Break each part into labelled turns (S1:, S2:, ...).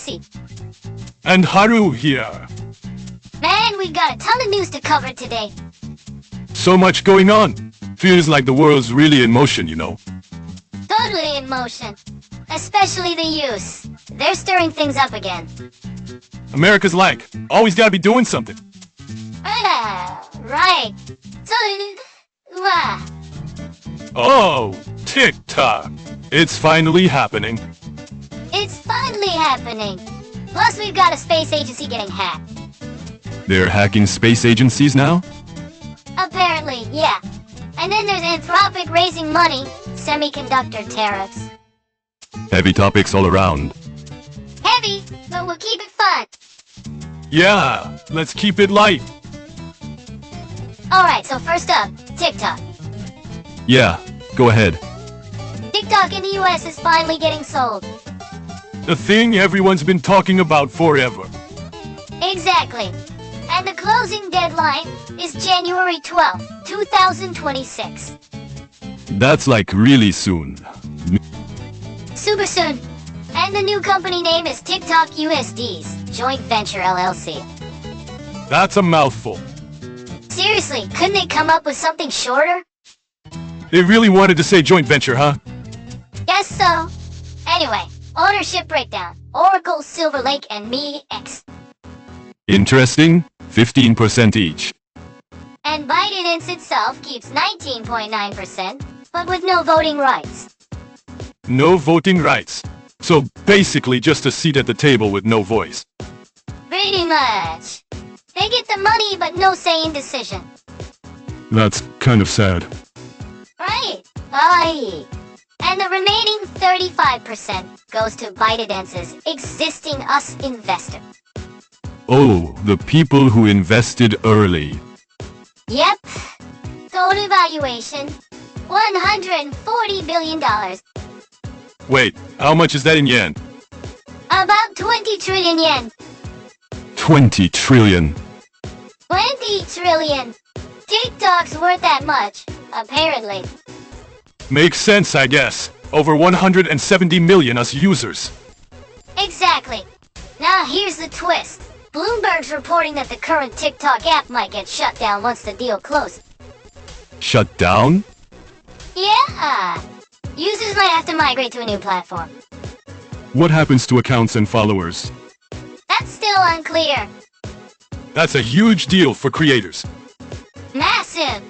S1: Casey.
S2: And Haru here.
S1: Man, we've got a ton of news to cover today.
S2: So much going on. Feels like the world's really in motion, you know.
S1: Totally in motion. Especially the youth. They're stirring things up again.
S2: America's like, always gotta be doing something.
S1: Right. So,
S2: Oh, TikTok. It's finally happening.
S1: It's finally happening. Plus, we've got a space agency getting hacked.
S2: They're hacking space agencies now?
S1: Apparently, yeah. And then there's Anthropic raising money, semiconductor tariffs.
S2: Heavy topics all around.
S1: Heavy, but we'll keep it fun.
S2: Yeah, let's keep it light.
S1: Alright, so first up, TikTok.
S2: Yeah, go ahead.
S1: TikTok in the US is finally getting sold.
S2: The thing everyone's been talking about forever.
S1: Exactly. And the closing deadline is January 12th, 2026.
S2: That's like really soon.
S1: Super soon. And the new company name is TikTok USDS, Joint Venture LLC.
S2: That's a mouthful.
S1: Seriously, couldn't they come up with something shorter?
S2: They really wanted to say joint venture, huh?
S1: Guess so. Anyway, ownership breakdown. Oracle, Silver Lake, and Me X.
S2: Interesting. 15% each.
S1: And ByteDance itself keeps 19.9%, but with no voting rights.
S2: No voting rights. So basically just a seat at the table with no voice.
S1: Pretty much. They get the money, but no say in decision.
S2: That's kind of sad.
S1: Right. Aye. And the remaining 35% goes to ByteDance's existing US investor.
S2: Oh, the people who invested early.
S1: Yep. Total valuation, $140 billion.
S2: Wait, how much is that in yen?
S1: About 20 trillion yen.
S2: 20 trillion.
S1: 20 trillion. TikTok's worth that much, apparently.
S2: Makes sense, I guess. Over 170 million US users.
S1: Exactly. Now here's the twist. Bloomberg's reporting that the current TikTok app might get shut down once the deal closes.
S2: Shut down?
S1: Yeah. Users might have to migrate to a new platform.
S2: What happens to accounts and followers?
S1: That's still unclear.
S2: That's a huge deal for creators.
S1: Massive.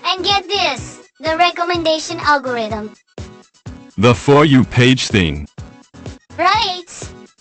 S1: And get this, the recommendation algorithm.
S2: The For You page thing.
S1: Right.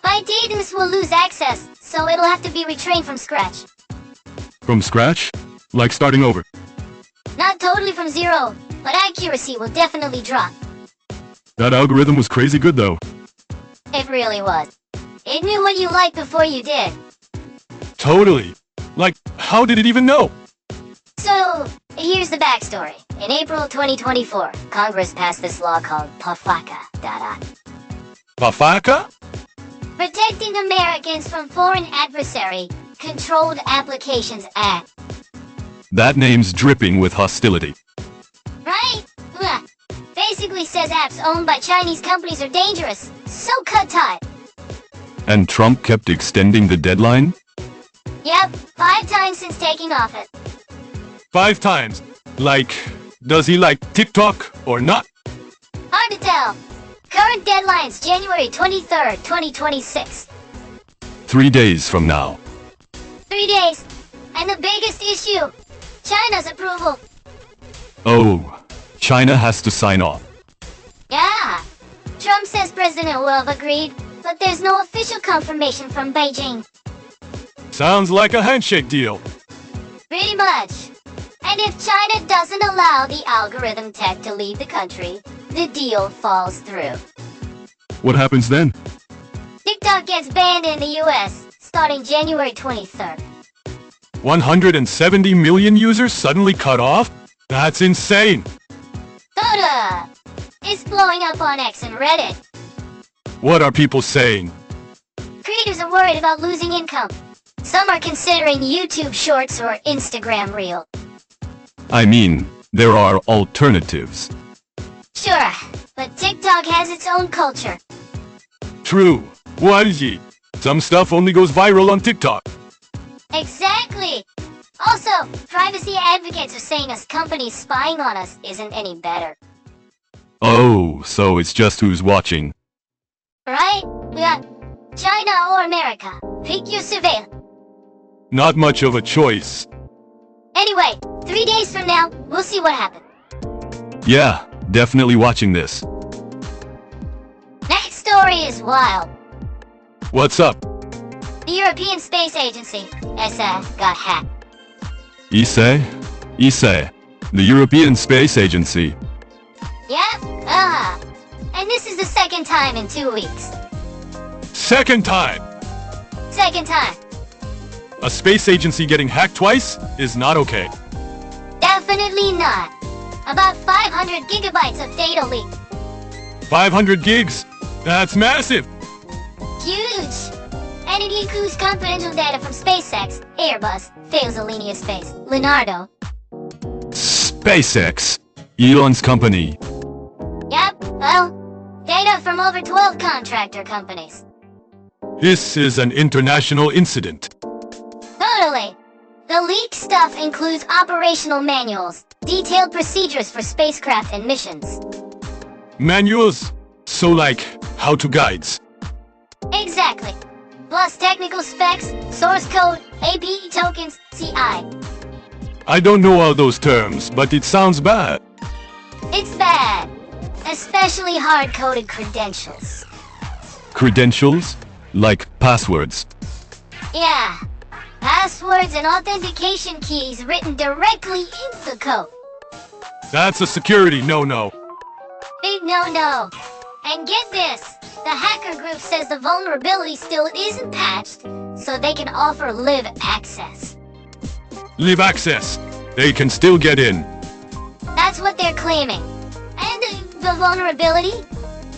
S1: ByteDance will lose access, so it'll have to be retrained from scratch.
S2: From scratch? Like starting over?
S1: Not totally from zero, but accuracy will definitely drop.
S2: That algorithm was crazy good though.
S1: It really was. It knew what you liked before you did.
S2: Totally. Like, how did it even know?
S1: So, here's the backstory. In April 2024, Congress passed this law called PAFACA.
S2: Pafaka?
S1: Protecting Americans from Foreign Adversary Controlled Applications Act.
S2: That name's dripping with hostility.
S1: Right? Basically says apps owned by Chinese companies are dangerous. So cut tight.
S2: And Trump kept extending the deadline?
S1: Yep, 5 times since taking office.
S2: 5 times. Like, does he like TikTok or not?
S1: Hard to tell. Current deadline's January 23rd, 2026.
S2: 3 days from now.
S1: 3 days. And the biggest issue, China's approval.
S2: Oh, China has to sign off.
S1: Yeah. Trump says President will have agreed, but there's no official confirmation from Beijing.
S2: Sounds like a handshake deal.
S1: Pretty much. And if China doesn't allow the algorithm tech to leave the country, the deal falls through.
S2: What happens then?
S1: TikTok gets banned in the US, starting January 23rd.
S2: 170 million users suddenly cut off? That's insane.
S1: Toda! It's blowing up on X and Reddit.
S2: What are people saying?
S1: Creators are worried about losing income. Some are considering YouTube Shorts or Instagram Reel.
S2: I mean, there are alternatives.
S1: Sure, but TikTok has its own culture.
S2: True. What is it? Some stuff only goes viral on TikTok.
S1: Exactly! Also, privacy advocates are saying us companies spying on us isn't any better.
S2: Oh, so it's just who's watching.
S1: Right? We got China or America. Pick your surveillance.
S2: Not much of a choice.
S1: Anyway, 3 days from now, we'll see what happens.
S2: Yeah, definitely watching this.
S1: Next story is wild.
S2: What's up?
S1: The European Space Agency, ESA, got hacked.
S2: ESA? ESA. The European Space Agency.
S1: Yep, and this is the second time in 2 weeks.
S2: Second time!
S1: Second time.
S2: A space agency getting hacked twice is not okay.
S1: Definitely not. About 500 gigabytes of data leaked.
S2: 500 gigs? That's massive!
S1: Huge! And it includes confidential data from SpaceX, Airbus, Fazolinia Space, Leonardo.
S2: SpaceX. Elon's company.
S1: Yep, well, data from over 12 contractor companies.
S2: This is an international incident.
S1: Totally. The leaked stuff includes operational manuals, detailed procedures for spacecraft and missions.
S2: Manuals? So like, how-to guides.
S1: Exactly. Plus technical specs, source code, APE tokens, CI.
S2: I don't know all those terms, but it sounds bad.
S1: It's bad. Especially hard-coded credentials.
S2: Credentials? Like passwords.
S1: Yeah. Passwords and authentication keys written directly into the code.
S2: That's a security no-no.
S1: Big no-no. And get this. The hacker group says the vulnerability still isn't patched, so they can offer live access.
S2: Live access. They can still get in.
S1: That's what they're claiming. And the vulnerability?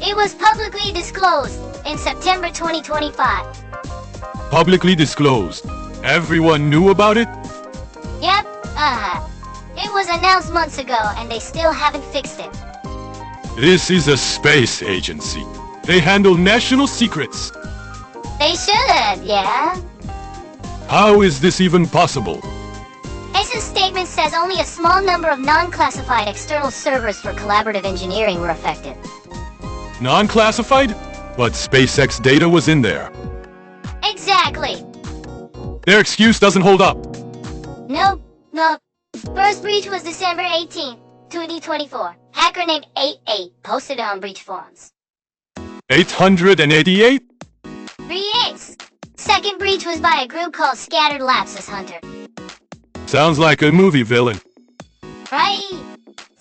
S1: It was publicly disclosed in September 2025.
S2: Publicly disclosed. Everyone knew about it?
S1: Yep, it was announced months ago and they still haven't fixed it.
S2: This is a space agency. They handle national secrets.
S1: They should, yeah?
S2: How is this even possible?
S1: ESA's statement says only a small number of non-classified external servers for collaborative engineering were affected.
S2: Non-classified? But SpaceX data was in there.
S1: Exactly.
S2: Their excuse doesn't hold up.
S1: Nope. First breach was December 18th, 2024. Hacker named 88 posted it on breach forums.
S2: 888?
S1: 3/8. Second breach was by a group called Scattered Lapsus Hunter.
S2: Sounds like a movie villain.
S1: Right?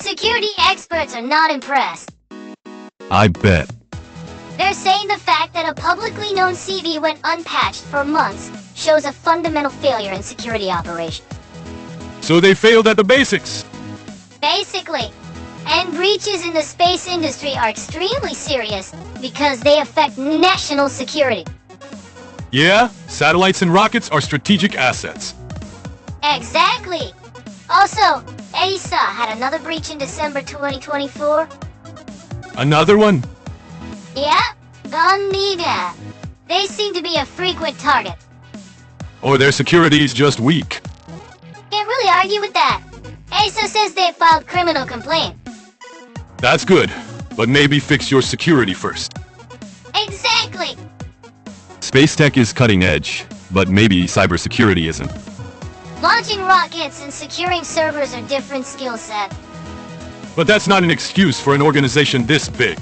S1: Security experts are not impressed.
S2: I bet.
S1: They're saying the fact that a publicly known CV went unpatched for months shows a fundamental failure in security operations.
S2: So they failed at the basics.
S1: Basically. And breaches in the space industry are extremely serious because they affect national security.
S2: Yeah, satellites and rockets are strategic assets.
S1: Exactly. Also, ESA had another breach in December 2024.
S2: Another one?
S1: Yeah, Gonida. They seem to be a frequent target.
S2: Or their security is just weak.
S1: Can't really argue with that. ESA says they filed criminal complaint.
S2: That's good, but maybe fix your security first.
S1: Exactly.
S2: Space tech is cutting edge, but maybe cybersecurity isn't.
S1: Launching rockets and securing servers are different skill sets.
S2: But that's not an excuse for an organization this big.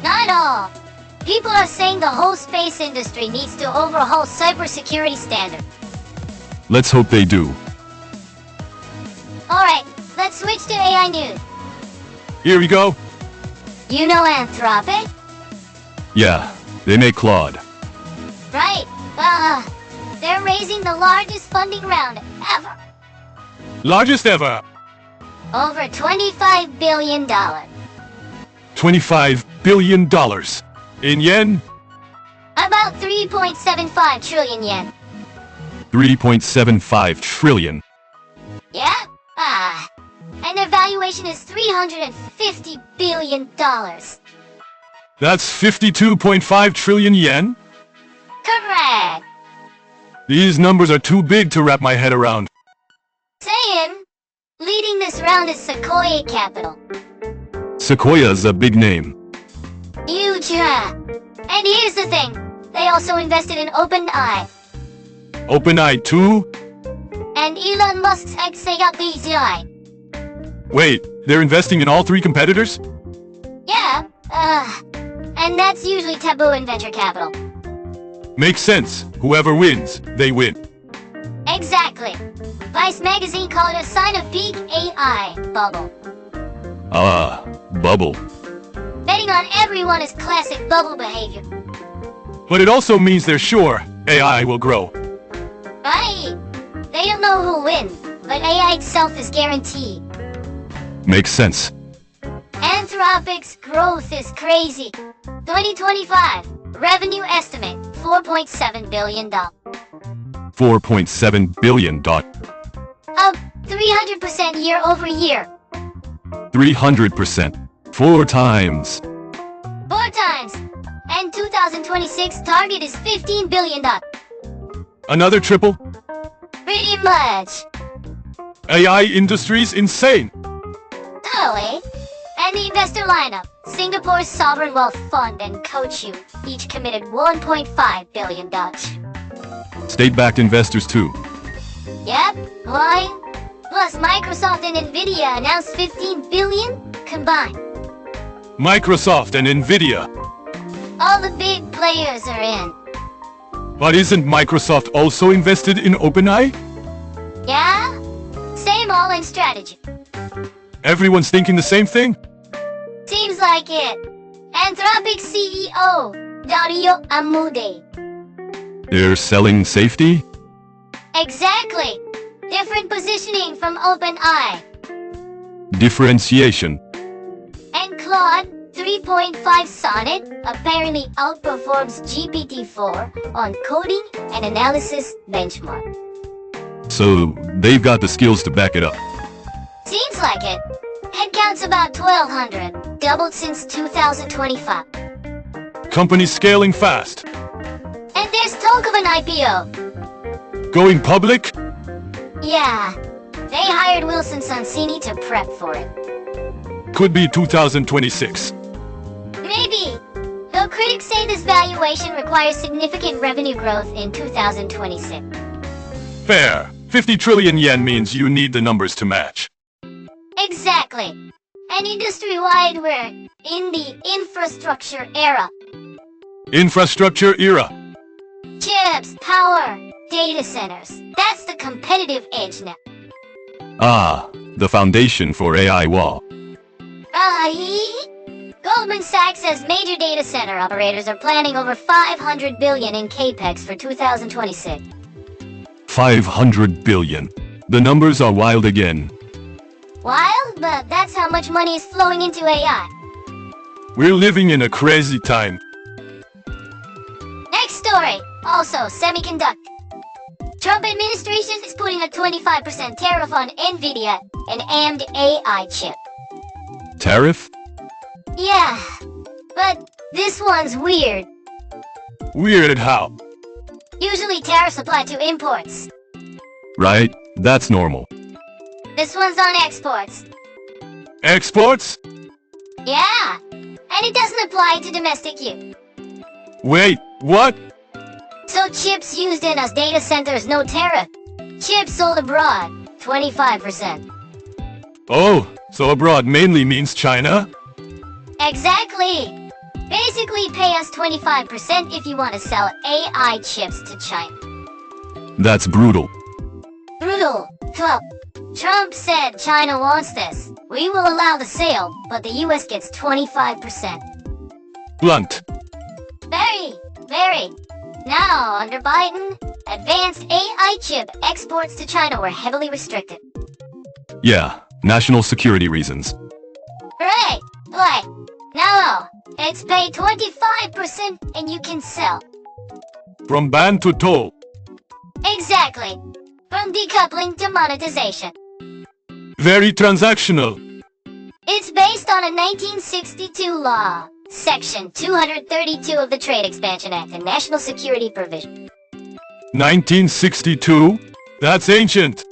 S1: Not all. People are saying the whole space industry needs to overhaul cybersecurity standards.
S2: Let's hope they do.
S1: Alright, let's switch to AI news.
S2: Here we go.
S1: You know Anthropic?
S2: Yeah, they make Claude.
S1: Right. They're raising the largest funding round ever.
S2: Largest ever.
S1: Over $25 billion.
S2: $25 billion. In yen?
S1: About 3.75 trillion yen.
S2: 3.75 trillion.
S1: Yeah? And their valuation is $350 billion.
S2: That's 52.5 trillion yen?
S1: Correct. swag.
S2: These numbers are too big to wrap my head around.
S1: Same. Leading this round is Sequoia Capital.
S2: Sequoia's a big name.
S1: Huge, huh? And here's the thing. They also invested in OpenAI.
S2: OpenAI too?
S1: And Elon Musk's XTTS.
S2: Wait, they're investing in all three competitors?
S1: Yeah, and that's usually taboo in venture capital.
S2: Makes sense. Whoever wins, they win.
S1: Exactly. Vice magazine called it a sign of peak AI bubble.
S2: Ah, bubble.
S1: Betting on everyone is classic bubble behavior.
S2: But it also means they're sure AI will grow.
S1: Right. They don't know who'll win, but AI itself is guaranteed.
S2: Makes sense.
S1: Anthropic's growth is crazy. 2025 revenue estimate $4.7 billion.
S2: $4.7 billion.
S1: Up 300% year over year.
S2: 300%. 4 times.
S1: 4 times. And 2026 target is $15 billion.
S2: Another triple?
S1: Pretty much.
S2: AI industry's insane.
S1: Totally. And the investor lineup, Singapore's Sovereign Wealth Fund and Coqui, each committed $1.5 billion.
S2: State-backed investors too.
S1: Yep, why? Plus Microsoft and Nvidia announced $15 billion combined.
S2: Microsoft and Nvidia.
S1: All the big players are in.
S2: But isn't Microsoft also invested in OpenAI?
S1: Yeah? Same all-in strategy.
S2: Everyone's thinking the same thing?
S1: Seems like it. Anthropic CEO, Dario Amodei.
S2: They're selling safety?
S1: Exactly. Different positioning from OpenAI.
S2: Differentiation.
S1: And Claude 3.5 Sonnet apparently outperforms GPT-4 on coding and analysis benchmark.
S2: So, they've got the skills to back it up.
S1: Seems like it. Headcount's about 1,200, doubled since 2025.
S2: Company's scaling fast.
S1: And there's talk of an IPO.
S2: Going public?
S1: Yeah, they hired Wilson Sonsini to prep for it.
S2: Could be 2026.
S1: Maybe. Though critics say this valuation requires significant revenue growth in 2026.
S2: Fair. 50 trillion yen means you need the numbers to match.
S1: Exactly. And industry-wide, we're in the infrastructure era.
S2: Infrastructure era.
S1: Chips, power, data centers. That's the competitive edge now.
S2: Ah, the foundation for AI wall.
S1: Goldman Sachs says major data center operators are planning over $500 billion in capex for 2026.
S2: 500 billion. The numbers are wild again.
S1: Wild, but that's how much money is flowing into AI.
S2: We're living in a crazy time.
S1: Next story, also semiconductor. Trump administration is putting a 25% tariff on Nvidia and AMD AI chip.
S2: Tariff?
S1: Yeah, but this one's weird.
S2: Weird how?
S1: Usually tariffs apply to imports.
S2: Right? That's normal.
S1: This one's on exports.
S2: Exports?
S1: Yeah, and it doesn't apply to domestic use.
S2: Wait, what?
S1: So chips used in us data centers, no tariff. Chips sold abroad, 25%.
S2: Oh, so abroad mainly means China?
S1: Exactly. Basically pay us 25% if you want to sell AI chips to China.
S2: That's brutal.
S1: Brutal. Well, Trump said China wants this. We will allow the sale, but the US gets 25%.
S2: Blunt.
S1: Very. Now, under Biden, advanced AI chip exports to China were heavily restricted.
S2: Yeah, national security reasons.
S1: Right. No, it's paid 25% and you can sell.
S2: From ban to toll.
S1: Exactly. From decoupling to monetization.
S2: Very transactional.
S1: It's based on a 1962 law, Section 232 of the Trade Expansion Act and National Security Provision.
S2: 1962? That's ancient.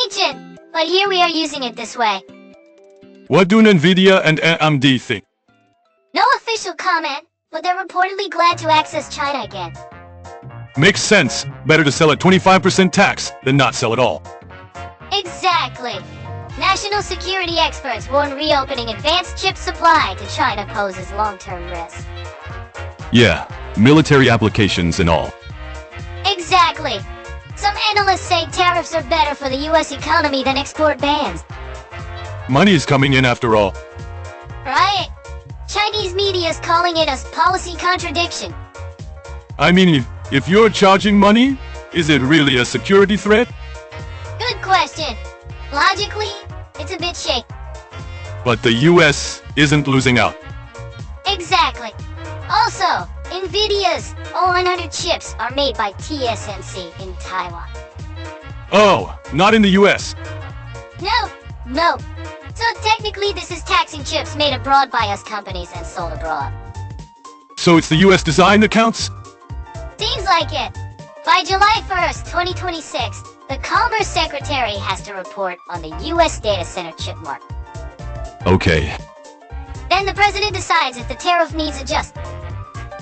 S1: Ancient, but here we are using it this way.
S2: What do Nvidia and AMD think?
S1: No official comment, but they're reportedly glad to access China again.
S2: Makes sense. Better to sell at 25% tax than not sell at all.
S1: Exactly. National security experts warn reopening advanced chip supply to China poses long-term risk.
S2: Yeah, military applications and all.
S1: Exactly. Some analysts say tariffs are better for the US economy than export bans.
S2: Money is coming in after all.
S1: Right? Chinese media is calling it a policy contradiction.
S2: I mean, if you're charging money, is it really a security threat?
S1: Good question. Logically, it's a bit shaky.
S2: But the US isn't losing out.
S1: Exactly. Also, Nvidia's 100 chips are made by TSMC in Taiwan.
S2: Oh, not in the US.
S1: No. So technically this is taxing chips made abroad by us companies and sold abroad.
S2: So it's the US design that counts?
S1: Seems like it. By July 1st, 2026, the Commerce Secretary has to report on the US data center chip market.
S2: Okay.
S1: Then the president decides if the tariff needs adjustment.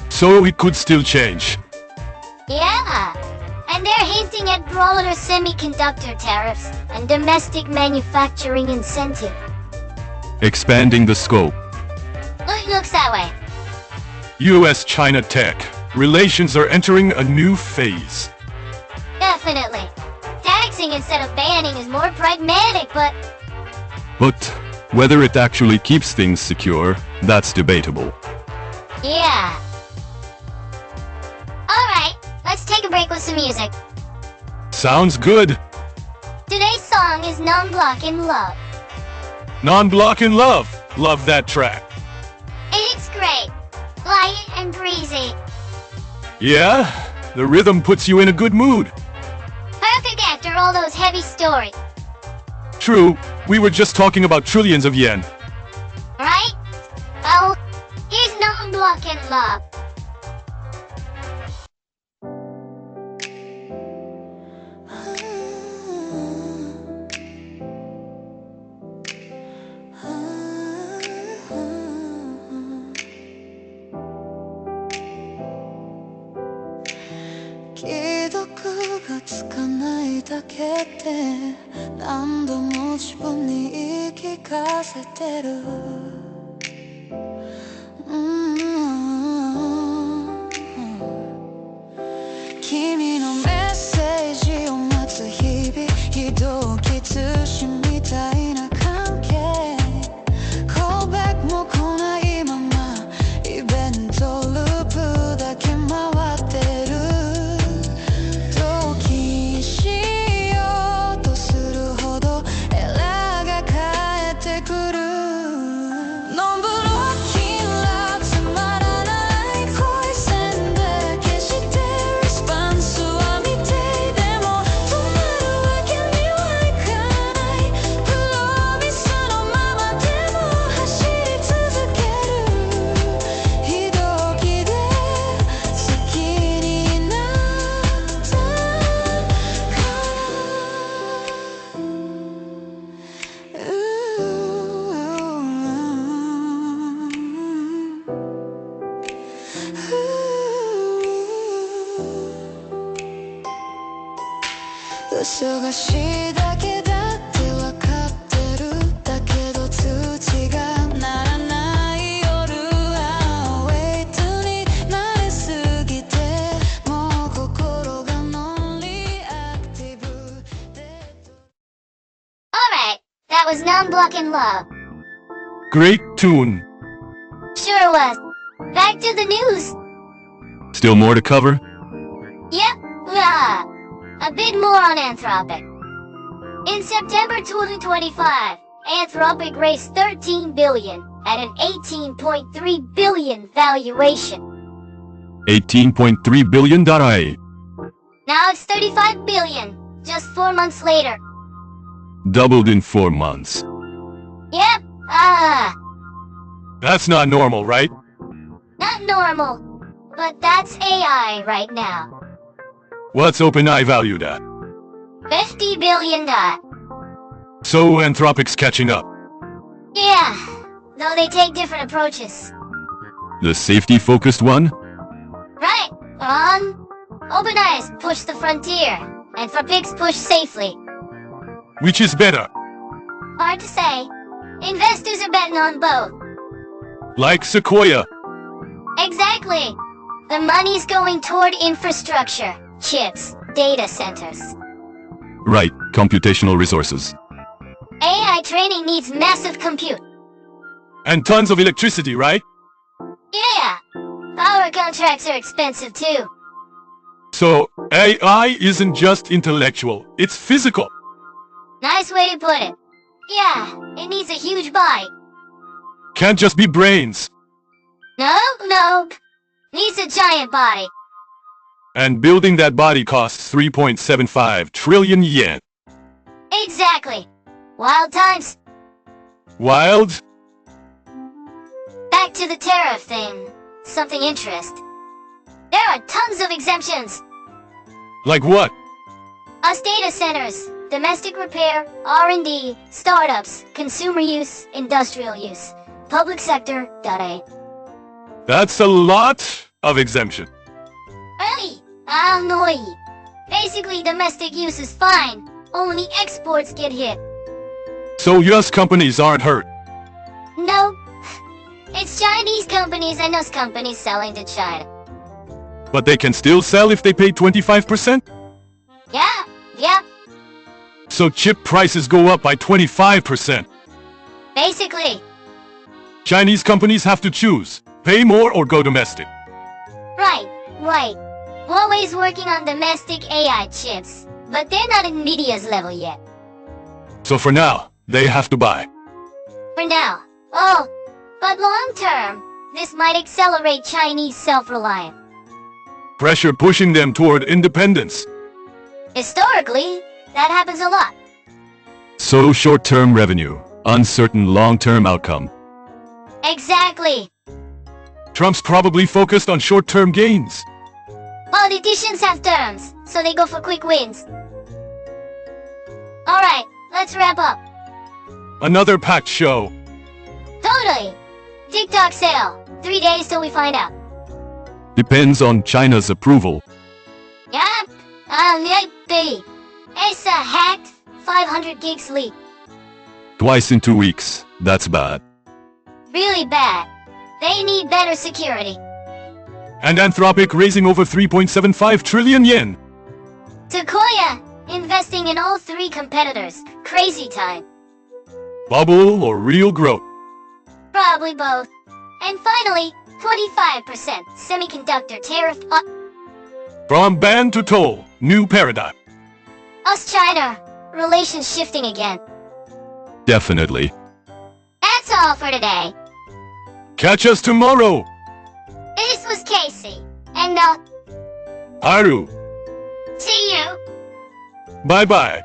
S2: So it could still change.
S1: Yeah. And they're hinting at broader semiconductor tariffs and domestic manufacturing incentive.
S2: Expanding the scope.
S1: Looks that way.
S2: US-China tech. Relations are entering a new phase.
S1: Definitely. Taxing instead of banning is more pragmatic, but
S2: whether it actually keeps things secure, that's debatable.
S1: yeah. Alright, let's take a break with some music.
S2: Sounds good.
S1: Today's song is Non-Block in Love.
S2: Non-block in love. Love that track.
S1: It's great. Light and breezy.
S2: Yeah? The rhythm puts you in a good mood.
S1: Perfect after all those heavy stories.
S2: True, we were just talking about trillions of yen.
S1: Right? Well, here's Non-Block in Love. Was Non-Block in Love.
S2: Great tune.
S1: Sure was. Back to the news.
S2: Still more to cover?
S1: Yep. A bit more on Anthropic. In September 2025, Anthropic raised $13 billion at an $18.3 billion valuation.
S2: $18.3 billion.
S1: Now it's $35 billion, just 4 months later.
S2: Doubled in 4 months.
S1: Yep,
S2: That's not normal, right?
S1: not normal. But that's AI right now.
S2: What's OpenAI valued at?
S1: $50 billion.
S2: So Anthropic's catching up.
S1: Yeah, though they take different approaches.
S2: The safety-focused one?
S1: Right, OpenAI's push the frontier, and Anthropic's push safely.
S2: Which is better?
S1: Hard to say. Investors are betting on both.
S2: Like Sequoia.
S1: Exactly. The money's going toward infrastructure, chips, data centers.
S2: Right, computational resources.
S1: AI training needs massive compute.
S2: And tons of electricity, right?
S1: Yeah. Power contracts are expensive too.
S2: So, AI isn't just intellectual, it's physical.
S1: Nice way to put it. Yeah, it needs a huge body.
S2: Can't just be brains.
S1: No. Needs a giant body.
S2: And building that body costs 3.75 trillion yen.
S1: Exactly. Wild times.
S2: Wild?
S1: Back to the tariff thing. Something interesting. There are tons of exemptions.
S2: Like what?
S1: Us data centers, domestic repair, R&D, startups, consumer use, industrial use, public sector, .A.
S2: That's a lot of exemption.
S1: Really? Basically, domestic use is fine. Only exports get hit.
S2: So US companies aren't hurt.
S1: No. It's Chinese companies and us companies selling to China.
S2: But they can still sell if they pay 25%?
S1: Yeah.
S2: So chip prices go up by 25%.
S1: Basically.
S2: Chinese companies have to choose, pay more or go domestic.
S1: Right. Huawei's working on domestic AI chips, but they're not at Nvidia's level yet.
S2: So for now, they have to buy.
S1: For now. Oh, but long term, this might accelerate Chinese self-reliance.
S2: Pressure pushing them toward independence.
S1: Historically, that happens a lot.
S2: So short-term revenue, uncertain long-term outcome.
S1: Exactly.
S2: Trump's probably focused on short-term gains.
S1: Politicians have terms, so they go for quick wins. Alright, let's wrap up.
S2: Another packed show.
S1: Totally. TikTok sale. 3 days till we find out.
S2: Depends on China's approval.
S1: Yep. Maybe. ESA hacked. 500 gigs leaked.
S2: Twice in 2 weeks. That's bad.
S1: Really bad. They need better security.
S2: And Anthropic raising over 3.75 trillion yen.
S1: Sequoia investing in all 3 competitors. Crazy time.
S2: Bubble or real growth?
S1: Probably both. And finally, 25% semiconductor tariff.
S2: From ban to toll, new paradigm.
S1: Us-China, relations shifting again.
S2: Definitely.
S1: That's all for today.
S2: Catch us tomorrow.
S1: This was Casey. And
S2: Haru.
S1: see you.
S2: Bye-bye.